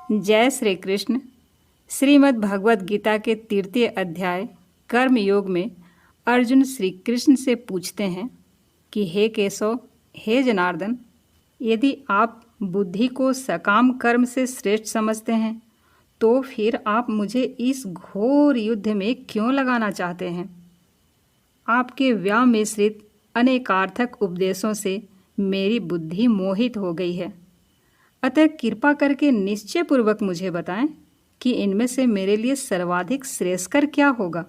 जय श्री कृष्ण। श्रीमद् भगवद गीता के 3 अध्याय कर्म योग में अर्जुन श्री कृष्ण से पूछते हैं कि हे केशव, हे जनार्दन, यदि आप बुद्धि को सकाम कर्म से श्रेष्ठ समझते हैं तो फिर आप मुझे इस घोर युद्ध में क्यों लगाना चाहते हैं? आपके व्याम मिश्रित अनेकार्थक उपदेशों से मेरी बुद्धि मोहित हो गई है। अतः कृपा करके निश्चय पूर्वक मुझे बताएं कि इनमें से मेरे लिए सर्वाधिक श्रेयस्कर क्या होगा।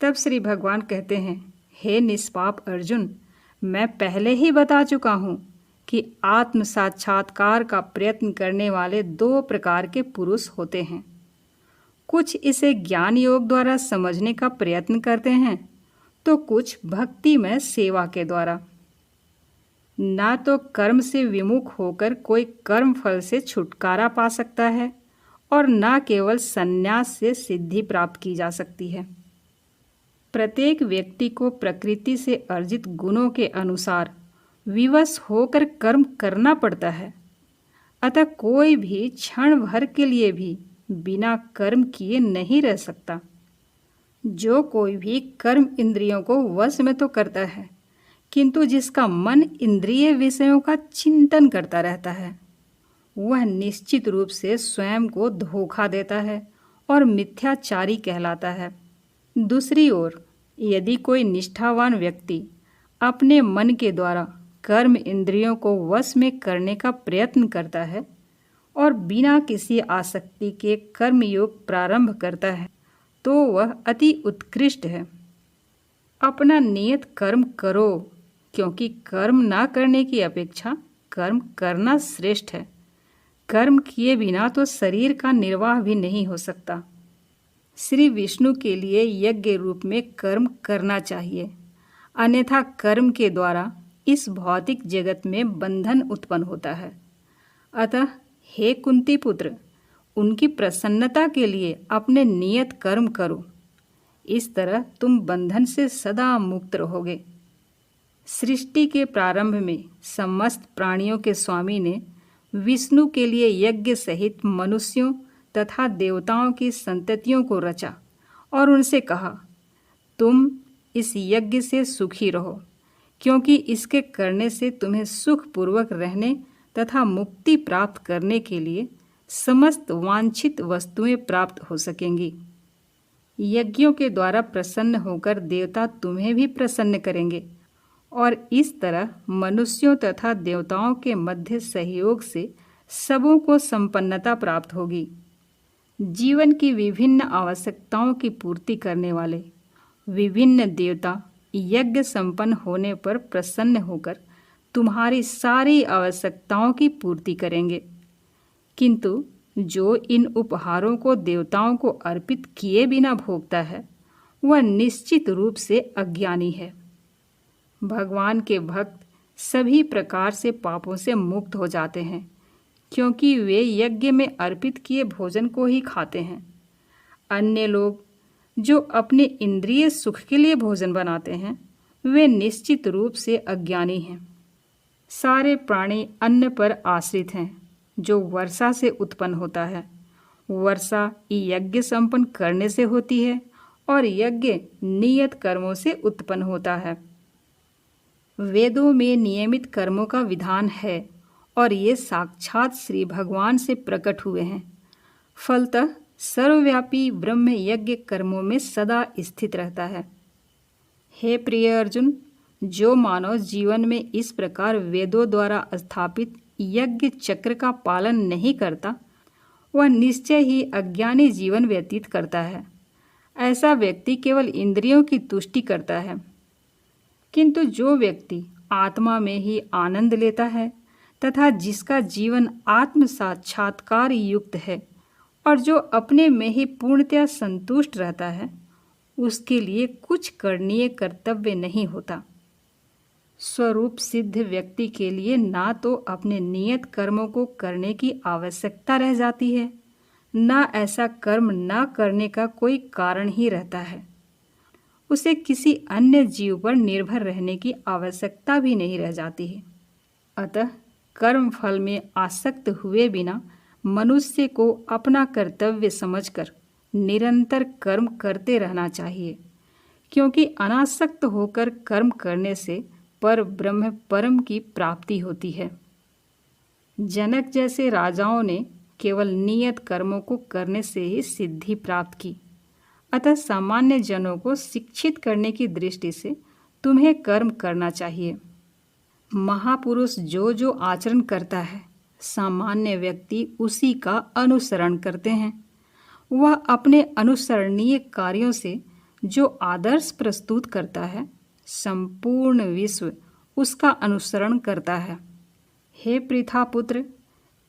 तब श्री भगवान कहते हैं, हे निष्पाप अर्जुन, मैं पहले ही बता चुका हूँ कि आत्म साक्षात्कार का प्रयत्न करने वाले 2 प्रकार के पुरुष होते हैं। कुछ इसे ज्ञान योग द्वारा समझने का प्रयत्न करते हैं तो कुछ भक्तिमय सेवा के द्वारा। ना तो कर्म से विमुख होकर कोई कर्म फल से छुटकारा पा सकता है और ना केवल संन्यास से सिद्धि प्राप्त की जा सकती है। प्रत्येक व्यक्ति को प्रकृति से अर्जित गुणों के अनुसार विवश होकर कर्म करना पड़ता है। अतः कोई भी क्षण भर के लिए भी बिना कर्म किए नहीं रह सकता। जो कोई भी कर्म इंद्रियों को वश में तो करता है, किंतु जिसका मन इंद्रिय विषयों का चिंतन करता रहता है वह निश्चित रूप से स्वयं को धोखा देता है और मिथ्याचारी कहलाता है। दूसरी ओर यदि कोई निष्ठावान व्यक्ति अपने मन के द्वारा कर्म इंद्रियों को वश में करने का प्रयत्न करता है और बिना किसी आसक्ति के कर्म योग प्रारंभ करता है तो वह अति उत्कृष्ट है। अपना नियत कर्म करो, क्योंकि कर्म ना करने की अपेक्षा कर्म करना श्रेष्ठ है। कर्म किए बिना तो शरीर का निर्वाह भी नहीं हो सकता। श्री विष्णु के लिए यज्ञ रूप में कर्म करना चाहिए, अन्यथा कर्म के द्वारा इस भौतिक जगत में बंधन उत्पन्न होता है। अतः हे कुंती पुत्र, उनकी प्रसन्नता के लिए अपने नियत कर्म करो। इस तरह तुम बंधन से सदा मुक्त रहोगे। सृष्टि के प्रारंभ में समस्त प्राणियों के स्वामी ने विष्णु के लिए यज्ञ सहित मनुष्यों तथा देवताओं की संततियों को रचा और उनसे कहा, तुम इस यज्ञ से सुखी रहो, क्योंकि इसके करने से तुम्हें सुखपूर्वक रहने तथा मुक्ति प्राप्त करने के लिए समस्त वांछित वस्तुएं प्राप्त हो सकेंगी। यज्ञों के द्वारा प्रसन्न होकर देवता तुम्हें भी प्रसन्न करेंगे और इस तरह मनुष्यों तथा देवताओं के मध्य सहयोग से सबों को संपन्नता प्राप्त होगी। जीवन की विभिन्न आवश्यकताओं की पूर्ति करने वाले विभिन्न देवता यज्ञ संपन्न होने पर प्रसन्न होकर तुम्हारी सारी आवश्यकताओं की पूर्ति करेंगे। किंतु जो इन उपहारों को देवताओं को अर्पित किए बिना भोगता है वह निश्चित रूप से अज्ञानी है। भगवान के भक्त सभी प्रकार से पापों से मुक्त हो जाते हैं, क्योंकि वे यज्ञ में अर्पित किए भोजन को ही खाते हैं। अन्य लोग जो अपने इंद्रिय सुख के लिए भोजन बनाते हैं वे निश्चित रूप से अज्ञानी हैं। सारे प्राणी अन्न पर आश्रित हैं जो वर्षा से उत्पन्न होता है। वर्षा यज्ञ संपन्न करने से होती है और यज्ञ नियत कर्मों से उत्पन्न होता है। वेदों में नियमित कर्मों का विधान है और ये साक्षात श्री भगवान से प्रकट हुए हैं। फलतः सर्वव्यापी ब्रह्म यज्ञ कर्मों में सदा स्थित रहता है। हे प्रिय अर्जुन, जो मानव जीवन में इस प्रकार वेदों द्वारा स्थापित यज्ञ चक्र का पालन नहीं करता वह निश्चय ही अज्ञानी जीवन व्यतीत करता है। ऐसा व्यक्ति केवल इंद्रियों की तुष्टि करता है। किंतु जो व्यक्ति आत्मा में ही आनंद लेता है तथा जिसका जीवन आत्म साक्षात्कार युक्त है और जो अपने में ही पूर्णतया संतुष्ट रहता है, उसके लिए कुछ करणीय कर्तव्य नहीं होता। स्वरूप सिद्ध व्यक्ति के लिए ना तो अपने नियत कर्मों को करने की आवश्यकता रह जाती है, ना ऐसा कर्म ना करने का कोई कारण ही रहता है। उसे किसी अन्य जीव पर निर्भर रहने की आवश्यकता भी नहीं रह जाती है। अतः कर्म फल में आसक्त हुए बिना मनुष्य को अपना कर्तव्य समझकर निरंतर कर्म करते रहना चाहिए, क्योंकि अनासक्त होकर कर्म करने से पर ब्रह्म परम की प्राप्ति होती है। जनक जैसे राजाओं ने केवल नियत कर्मों को करने से ही सिद्धि प्राप्त की। अतः सामान्य जनों को शिक्षित करने की दृष्टि से तुम्हें कर्म करना चाहिए। महापुरुष जो जो आचरण करता है, सामान्य व्यक्ति उसी का अनुसरण करते हैं। वह अपने अनुसरणीय कार्यों से जो आदर्श प्रस्तुत करता है, संपूर्ण विश्व उसका अनुसरण करता है। हे पृथापुत्र,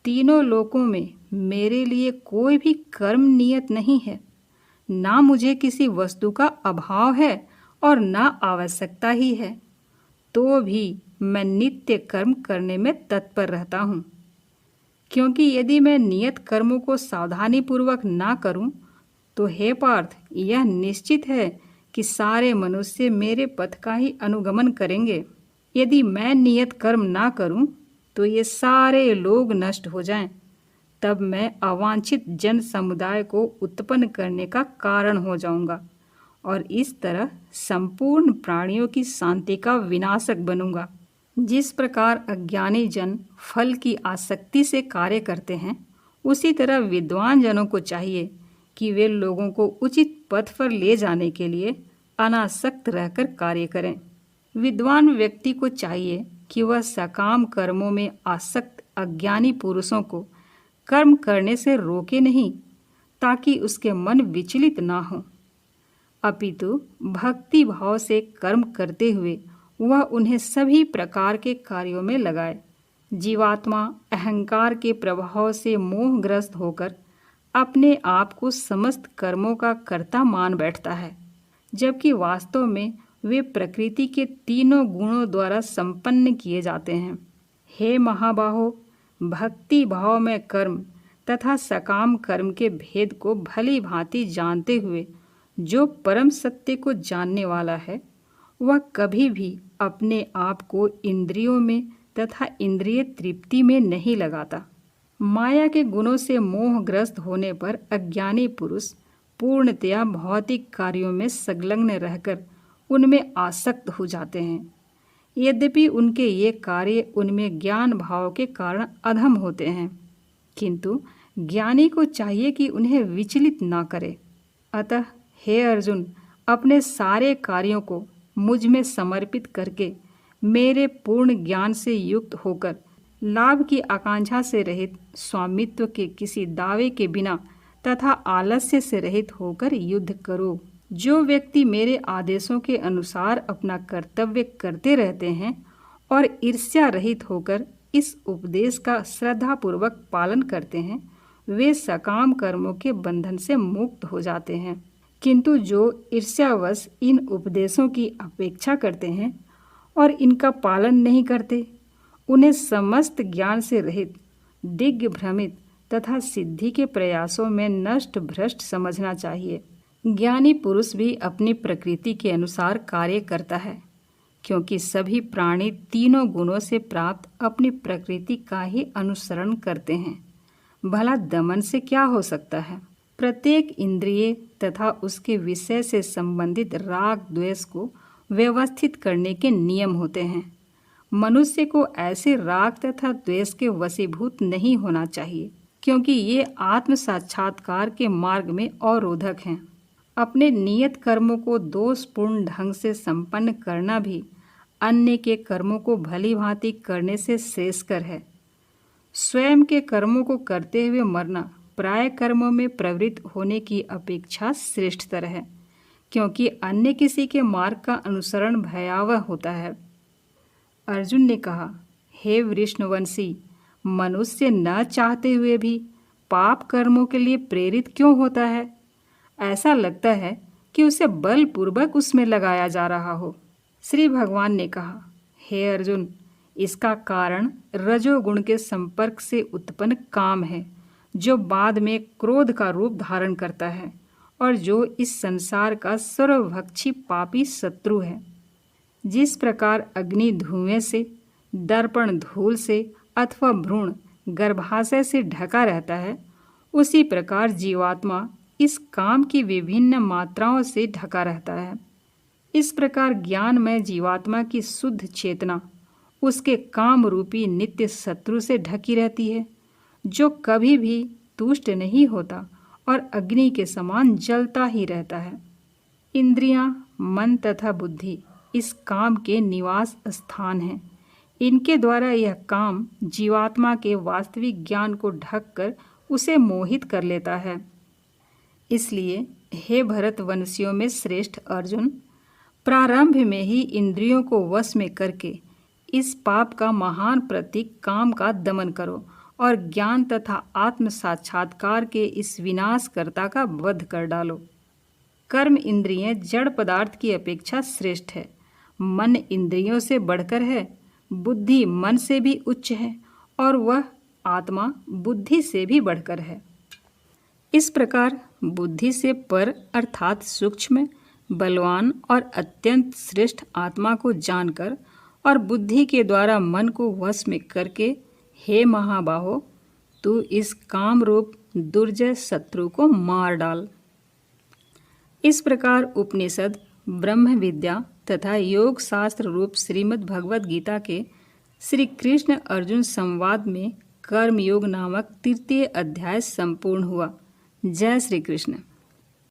तीनों लोकों में मेरे लिए कोई भी कर्म नियत नहीं है। ना मुझे किसी वस्तु का अभाव है और ना आवश्यकता ही है, तो भी मैं नित्य कर्म करने में तत्पर रहता हूँ। क्योंकि यदि मैं नियत कर्मों को सावधानीपूर्वक ना करूँ, तो हे पार्थ, यह निश्चित है कि सारे मनुष्य मेरे पथ का ही अनुगमन करेंगे। यदि मैं नियत कर्म ना करूँ, तो ये सारे लोग नष्ट हो जाएं। तब मैं अवांछित जन समुदाय को उत्पन्न करने का कारण हो जाऊंगा और इस तरह संपूर्ण प्राणियों की शांति का विनाशक बनूंगा। जिस प्रकार अज्ञानी जन फल की आसक्ति से कार्य करते हैं, उसी तरह विद्वान जनों को चाहिए कि वे लोगों को उचित पथ पर ले जाने के लिए अनासक्त रहकर कार्य करें। विद्वान व्यक्ति को चाहिए कि वह सकाम कर्मों में आसक्त अज्ञानी पुरुषों को कर्म करने से रोके नहीं, ताकि उसके मन विचलित ना हो, अपितु भक्ति भाव से कर्म करते हुए वह उन्हें सभी प्रकार के कार्यों में लगाए। जीवात्मा अहंकार के प्रभाव से मोहग्रस्त होकर अपने आप को समस्त कर्मों का कर्ता मान बैठता है, जबकि वास्तव में वे प्रकृति के तीनों गुणों द्वारा संपन्न किए जाते हैं। हे महाबाहो, भक्ति भाव में कर्म तथा सकाम कर्म के भेद को भली भांति जानते हुए जो परम सत्य को जानने वाला है, वह कभी भी अपने आप को इंद्रियों में तथा इंद्रिय तृप्ति में नहीं लगाता। माया के गुणों से मोहग्रस्त होने पर अज्ञानी पुरुष पूर्णतया भौतिक कार्यों में संलग्न रहकर उनमें आसक्त हो जाते हैं। यद्यपि उनके ये कार्य उनमें ज्ञान भाव के कारण अधम होते हैं, किंतु ज्ञानी को चाहिए कि उन्हें विचलित ना करे। अतः हे अर्जुन, अपने सारे कार्यों को मुझ में समर्पित करके मेरे पूर्ण ज्ञान से युक्त होकर लाभ की आकांक्षा से रहित, स्वामित्व के किसी दावे के बिना तथा आलस्य से रहित होकर युद्ध करो। जो व्यक्ति मेरे आदेशों के अनुसार अपना कर्तव्य करते रहते हैं और ईर्ष्या रहित होकर इस उपदेश का श्रद्धापूर्वक पालन करते हैं, वे सकाम कर्मों के बंधन से मुक्त हो जाते हैं। किंतु जो ईर्ष्यावश इन उपदेशों की अपेक्षा करते हैं और इनका पालन नहीं करते, उन्हें समस्त ज्ञान से रहित, दिग्भ्रमित भ्रमित तथा सिद्धि के प्रयासों में नष्ट भ्रष्ट समझना चाहिए। ज्ञानी पुरुष भी अपनी प्रकृति के अनुसार कार्य करता है, क्योंकि सभी प्राणी तीनों गुणों से प्राप्त अपनी प्रकृति का ही अनुसरण करते हैं। भला दमन से क्या हो सकता है? प्रत्येक इंद्रिय तथा उसके विषय से संबंधित राग द्वेष को व्यवस्थित करने के नियम होते हैं। मनुष्य को ऐसे राग तथा द्वेष के वशीभूत नहीं होना चाहिए, क्योंकि ये आत्म साक्षात्कार के मार्ग में अवरोधक हैं। अपने नियत कर्मों को दोषपूर्ण ढंग से संपन्न करना भी अन्य के कर्मों को भली भांति करने से श्रेयस्कर है। स्वयं के कर्मों को करते हुए मरना प्राय कर्मों में प्रवृत्त होने की अपेक्षा श्रेष्ठतर है, क्योंकि अन्य किसी के मार्ग का अनुसरण भयावह होता है। अर्जुन ने कहा, हे वृष्णवंशी, मनुष्य न चाहते हुए भी पाप कर्मों के लिए प्रेरित क्यों होता है? ऐसा लगता है कि उसे बलपूर्वक उसमें लगाया जा रहा हो। श्री भगवान ने कहा, हे अर्जुन, इसका कारण रजोगुण के संपर्क से उत्पन्न काम है, जो बाद में क्रोध का रूप धारण करता है और जो इस संसार का सर्वभक्षी पापी शत्रु है। जिस प्रकार अग्नि धुएं से, दर्पण धूल से अथवा भ्रूण गर्भाशय से ढका रहता है, उसी प्रकार जीवात्मा इस काम की विभिन्न मात्राओं से ढका रहता है। इस प्रकार ज्ञानमय जीवात्मा की शुद्ध चेतना उसके काम रूपी नित्य शत्रु से ढकी रहती है, जो कभी भी तुष्ट नहीं होता और अग्नि के समान जलता ही रहता है। इंद्रियां, मन तथा बुद्धि इस काम के निवास स्थान हैं। इनके द्वारा यह काम जीवात्मा के वास्तविक ज्ञान को ढककर उसे मोहित कर लेता है। इसलिए हे भरतवंशियों में श्रेष्ठ अर्जुन, प्रारंभ में ही इंद्रियों को वश में करके इस पाप का महान प्रतीक काम का दमन करो और ज्ञान तथा आत्म साक्षात्कार के इस विनाशकर्ता का वध कर डालो। कर्म इंद्रियें जड़ पदार्थ की अपेक्षा श्रेष्ठ है, मन इंद्रियों से बढ़कर है, बुद्धि मन से भी उच्च है और वह आत्मा बुद्धि से भी बढ़कर है। इस प्रकार बुद्धि से पर अर्थात सूक्ष्म, बलवान और अत्यंत श्रेष्ठ आत्मा को जानकर और बुद्धि के द्वारा मन को वश में करके, हे महाबाहो, तू इस काम रूप दुर्जय शत्रु को मार डाल। इस प्रकार उपनिषद, ब्रह्म विद्या तथा योग शास्त्र रूप श्रीमद् भगवद गीता के श्री कृष्ण अर्जुन संवाद में कर्मयोग नामक तृतीय अध्याय संपूर्ण हुआ। जय श्री कृष्ण।